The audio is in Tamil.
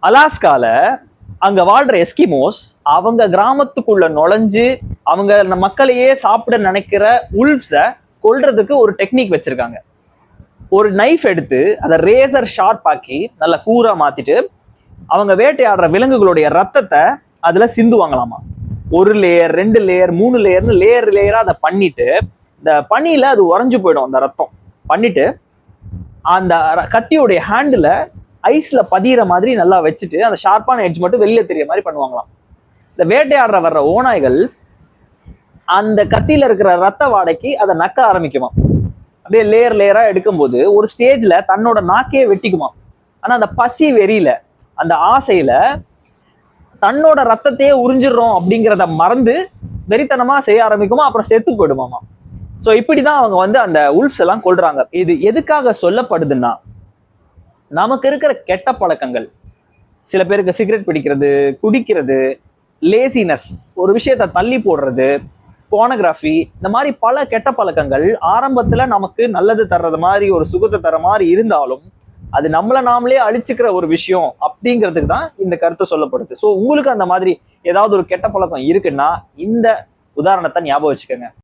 அலாஸ்கால அங்க வாழ்ற எஸ்கிமோஸ் அவங்க கிராமத்துக்குள்ள நுழைஞ்சு அவங்க மக்களையே சாப்பிட நினைக்கிற உல்ஃப்ஸ கொல்றதுக்கு ஒரு டெக்னிக் வச்சிருக்காங்க. ஒரு நைஃப் எடுத்து அதை ரேசர் ஷார்ப் ஆக்கி நல்லா கூரா மாத்திட்டு அவங்க வேட்டையாடுற விலங்குகளுடைய ரத்தத்தை அதுல சிந்துவாங்களாமா. 1 லேயர் 2 லேயர் 3 லேயர்னு லேயரா அதை பண்ணிட்டு இந்த பனியில அது உறைஞ்சு போயிடும் அந்த ரத்தம். பண்ணிட்டு அந்த கத்தியோடைய ஹேண்டில் ஐஸ்ல பதிகிற மாதிரி நல்லா வச்சுட்டு அந்த ஷார்ப்பான எட்ஜ் மட்டும் வெளியே தெரிய மாதிரி பண்ணுவாங்களாம். இந்த வேட்டையாடுற வர்ற ஓநாய்கள் அந்த கத்தியில இருக்கிற ரத்த வாடைக்கு அதை நக்க ஆரம்பிக்குமா. அப்படியே லேயரா எடுக்கும்போது ஒரு ஸ்டேஜ்ல தன்னோட நாக்கையே வெட்டிக்குமா. ஆனா அந்த பசி வெறியில அந்த ஆசையில தன்னோட ரத்தத்தையே உறிஞ்சிடுறோம் அப்படிங்கிறத மறந்து வெறித்தனமா செய்ய ஆரம்பிக்குமா. அப்புறம் செத்து போயிடுமாமா. ஸோ இப்படிதான் அவங்க அந்த உல்ஃப்ஸ் எல்லாம் கொள்றாங்க. இது எதுக்காக சொல்லப்படுதுன்னா, நமக்கு இருக்கிற கெட்ட பழக்கங்கள், சில பேருக்கு சிகரெட் பிடிக்கிறது, குடிக்கிறது, லேசினஸ், ஒரு விஷயத்த தள்ளி போடுறது, போனோகிராஃபி, இந்த மாதிரி பல கெட்ட பழக்கங்கள் ஆரம்பத்துல நமக்கு நல்லது தர்றது மாதிரி ஒரு சுகத்தை தர மாதிரி இருந்தாலும் அது நம்மள நாமளே அழிச்சுக்கிற ஒரு விஷயம் அப்படிங்கிறதுக்கு தான் இந்த கருத்து சொல்லப்படுது. ஸோ உங்களுக்கு அந்த மாதிரி ஏதாவது ஒரு கெட்ட பழக்கம் இருக்குன்னா இந்த உதாரணத்தை ஞாபகம் வச்சுக்கோங்க.